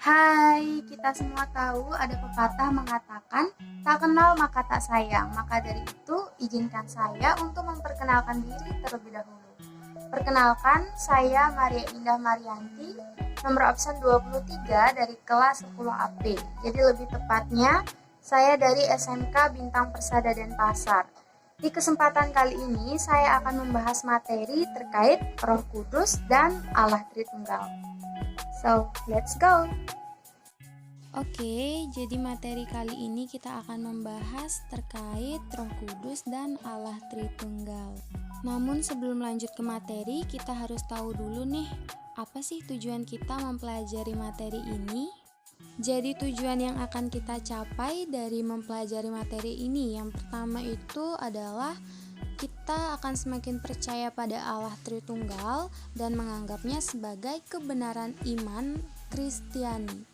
Hai, kita semua tahu ada pepatah mengatakan, tak kenal maka tak sayang. Maka dari itu, izinkan saya untuk memperkenalkan diri terlebih dahulu. Perkenalkan, saya Maria Indah Marianti, nomor absen 23 dari kelas 10 AP. Jadi lebih tepatnya, saya dari SMK Bintang Persada Denpasar. Di kesempatan kali ini, saya akan membahas materi terkait Roh Kudus dan Allah Tritunggal. So, let's go! Oke, jadi materi kali ini kita akan membahas terkait Roh Kudus dan Allah Tritunggal. Namun sebelum lanjut ke materi, kita harus tahu dulu nih, apa sih tujuan kita mempelajari materi ini? Jadi tujuan yang akan kita capai dari mempelajari materi ini, yang pertama itu adalah kita akan semakin percaya pada Allah Tritunggal dan menganggapnya sebagai kebenaran iman Kristiani.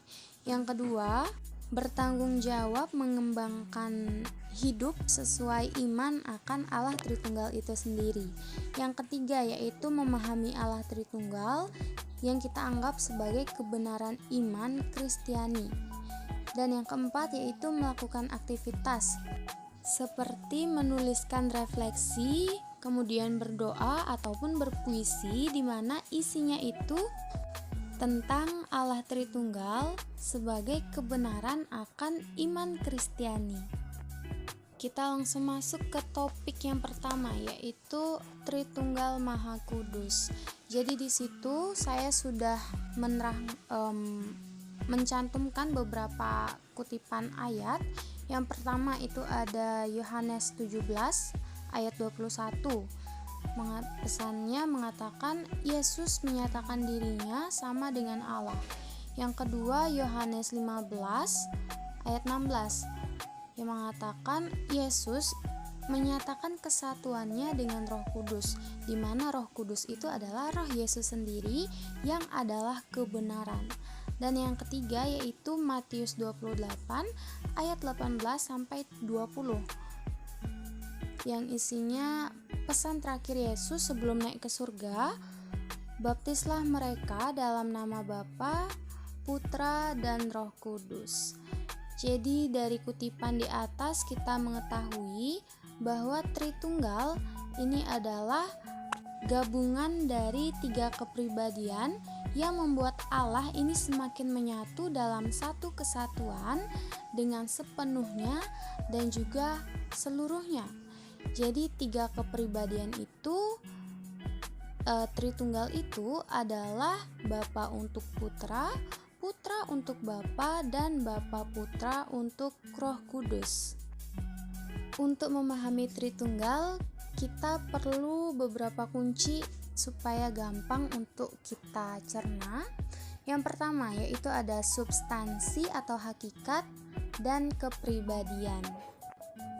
Yang kedua, bertanggung jawab mengembangkan hidup sesuai iman akan Allah Tritunggal itu sendiri. Yang ketiga yaitu memahami Allah Tritunggal yang kita anggap sebagai kebenaran iman Kristiani. Dan yang keempat yaitu melakukan aktivitas seperti menuliskan refleksi, kemudian berdoa ataupun berpuisi di mana isinya itu tentang Allah Tritunggal sebagai kebenaran akan iman Kristiani. Kita langsung masuk ke topik yang pertama yaitu Tritunggal Maha Kudus. Jadi di situ saya sudah mencantumkan beberapa kutipan ayat. Yang pertama itu ada Yohanes 17 ayat 21. Pesannya mengatakan Yesus menyatakan dirinya sama dengan Allah. Yang kedua Yohanes 15 ayat 16 yang mengatakan Yesus menyatakan kesatuannya dengan Roh Kudus, di mana Roh Kudus itu adalah Roh Yesus sendiri yang adalah kebenaran. Dan yang ketiga yaitu Matius 28 ayat 18 sampai 20. Yang isinya pesan terakhir Yesus sebelum naik ke surga, baptislah mereka dalam nama Bapa, Putra, dan Roh Kudus. Jadi dari kutipan di atas kita mengetahui bahwa Tritunggal ini adalah gabungan dari 3 kepribadian yang membuat Allah ini semakin menyatu dalam satu kesatuan dengan sepenuhnya dan juga seluruhnya. Jadi 3 kepribadian itu Tritunggal itu adalah Bapa untuk Putra, Putra untuk Bapa, dan Bapa Putra untuk Roh Kudus. Untuk memahami Tritunggal, kita perlu beberapa kunci supaya gampang untuk kita cerna. Yang pertama yaitu ada substansi atau hakikat dan kepribadian.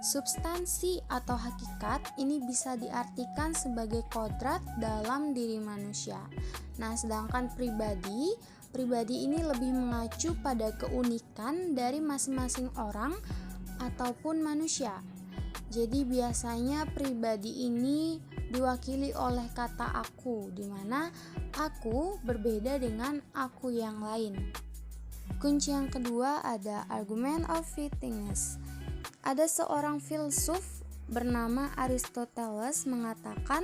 Substansi atau hakikat ini bisa diartikan sebagai kodrat dalam diri manusia. Nah, sedangkan pribadi ini lebih mengacu pada keunikan dari masing-masing orang ataupun manusia. Jadi biasanya pribadi ini diwakili oleh kata aku, di mana aku berbeda dengan aku yang lain. Kunci yang kedua ada argument of fittingness. Ada seorang filsuf bernama Aristoteles mengatakan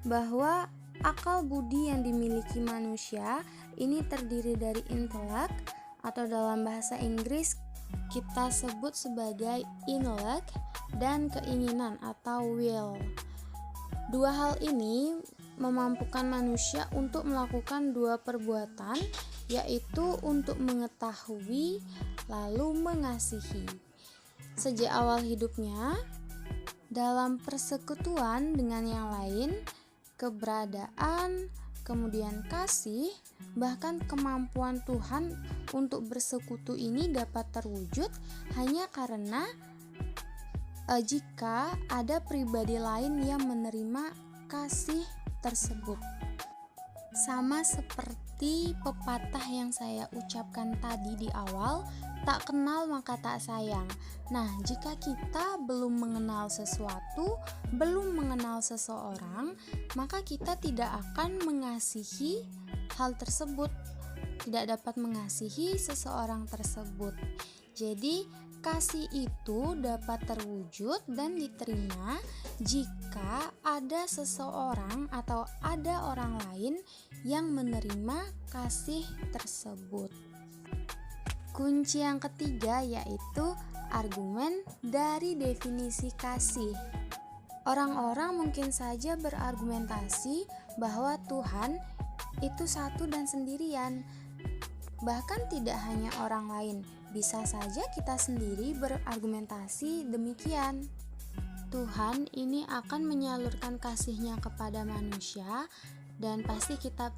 bahwa akal budi yang dimiliki manusia ini terdiri dari intelek, atau dalam bahasa Inggris kita sebut sebagai intellect, dan keinginan atau will. Dua hal ini memampukan manusia untuk melakukan 2 perbuatan, yaitu untuk mengetahui lalu mengasihi. Sejak awal hidupnya, dalam persekutuan dengan yang lain, keberadaan, kemudian kasih, bahkan kemampuan Tuhan untuk bersekutu ini dapat terwujud hanya karena jika ada pribadi lain yang menerima kasih tersebut. Sama seperti pepatah yang saya ucapkan tadi di awal, tak kenal maka tak sayang. Nah, jika kita belum mengenal sesuatu, belum mengenal seseorang, maka kita tidak akan mengasihi hal tersebut. tidak dapat mengasihi seseorang tersebut. Jadi, kasih itu dapat terwujud dan diterima jika ada seseorang atau ada orang lain yang menerima kasih tersebut. Kunci yang ketiga yaitu argumen dari definisi kasih. Orang-orang mungkin saja berargumentasi bahwa Tuhan itu satu dan sendirian. Bahkan tidak hanya orang lain, bisa saja kita sendiri berargumentasi demikian. Tuhan ini akan menyalurkan kasih-Nya kepada manusia dan pasti kita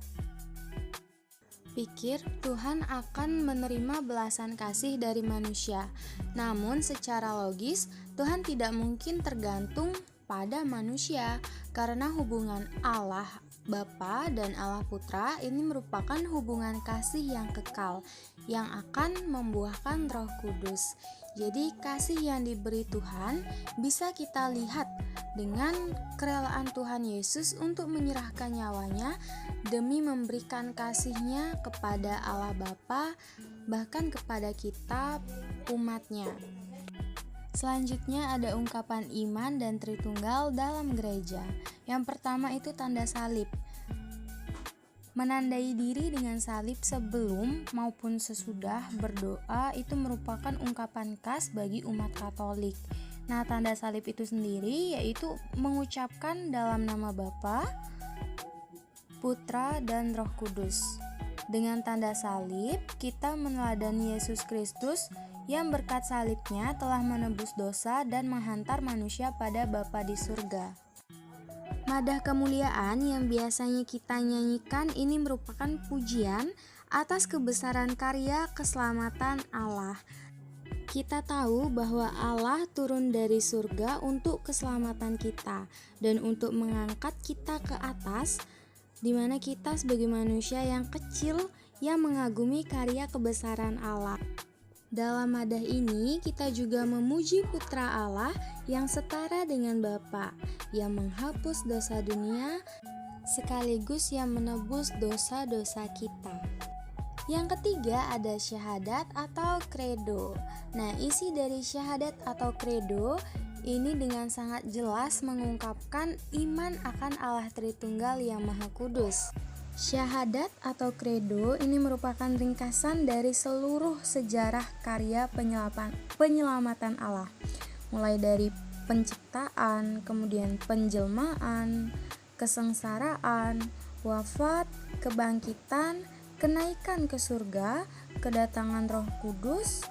pikir Tuhan akan menerima belasan kasih dari manusia. Namun secara logis Tuhan tidak mungkin tergantung pada manusia karena hubungan Allah Bapa dan Allah Putra ini merupakan hubungan kasih yang kekal yang akan membuahkan Roh Kudus. Jadi kasih yang diberi Tuhan bisa kita lihat dengan kerelaan Tuhan Yesus untuk menyerahkan nyawanya demi memberikan kasih-Nya kepada Allah Bapa, bahkan kepada kita umat-Nya. Selanjutnya ada ungkapan iman dan Tritunggal dalam gereja. Yang pertama itu tanda salib. Menandai diri dengan salib sebelum maupun sesudah berdoa itu merupakan ungkapan khas bagi umat Katolik. Nah, tanda salib itu sendiri yaitu mengucapkan dalam nama Bapa, Putra, dan Roh Kudus. Dengan tanda salib, kita meneladani Yesus Kristus yang berkat salibnya telah menebus dosa dan menghantar manusia pada Bapa di surga. Madah kemuliaan yang biasanya kita nyanyikan ini merupakan pujian atas kebesaran karya keselamatan Allah. Kita tahu bahwa Allah turun dari surga untuk keselamatan kita dan untuk mengangkat kita ke atas, di mana kita sebagai manusia yang kecil yang mengagumi karya kebesaran Allah. Dalam madah ini kita juga memuji Putra Allah yang setara dengan Bapa, yang menghapus dosa dunia sekaligus yang menebus dosa-dosa kita. Yang ketiga ada syahadat atau kredo. Nah, isi dari syahadat atau kredo ini dengan sangat jelas mengungkapkan iman akan Allah Tritunggal yang Maha Kudus. Syahadat atau kredo ini merupakan ringkasan dari seluruh sejarah karya penyelamatan Allah, mulai dari penciptaan, kemudian penjelmaan, kesengsaraan, wafat, kebangkitan, kenaikan ke surga, kedatangan Roh Kudus,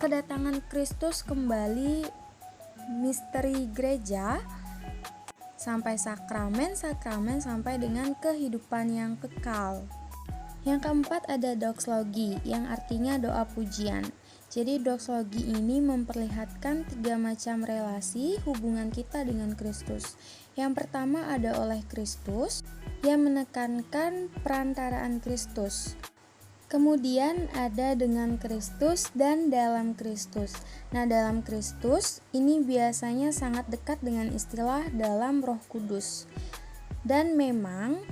kedatangan Kristus kembali, misteri gereja, sampai sakramen-sakramen sampai dengan kehidupan yang kekal. Yang keempat ada doxologi yang artinya doa pujian. Jadi doxologi ini memperlihatkan 3 macam relasi hubungan kita dengan Kristus. Yang pertama ada oleh Kristus yang menekankan perantaraan Kristus. Kemudian ada dengan Kristus dan dalam Kristus. Nah, dalam Kristus ini biasanya sangat dekat dengan istilah dalam Roh Kudus. Dan memang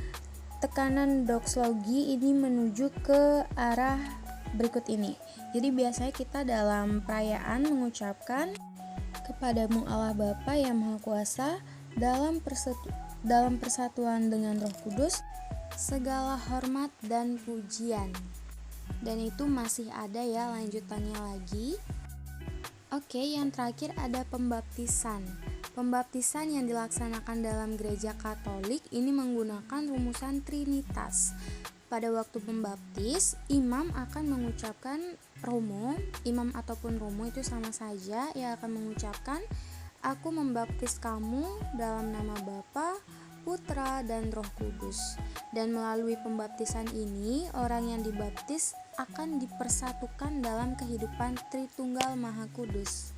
tekanan doxologi ini menuju ke arah berikut ini. Jadi biasanya kita dalam perayaan mengucapkan kepadamu Allah Bapa yang Maha Kuasa dalam persatuan dengan Roh Kudus segala hormat dan pujian. Dan itu masih ada ya lanjutannya lagi. Oke, yang terakhir ada pembaptisan. Pembaptisan yang dilaksanakan dalam gereja Katolik ini menggunakan rumusan Trinitas. Pada waktu membaptis, imam akan mengucapkan romo. Imam ataupun romo itu sama saja, ia akan mengucapkan, "Aku membaptis kamu dalam nama Bapa, Putra, dan Roh Kudus." Dan melalui pembaptisan ini, orang yang dibaptis akan dipersatukan dalam kehidupan Tritunggal Maha Kudus.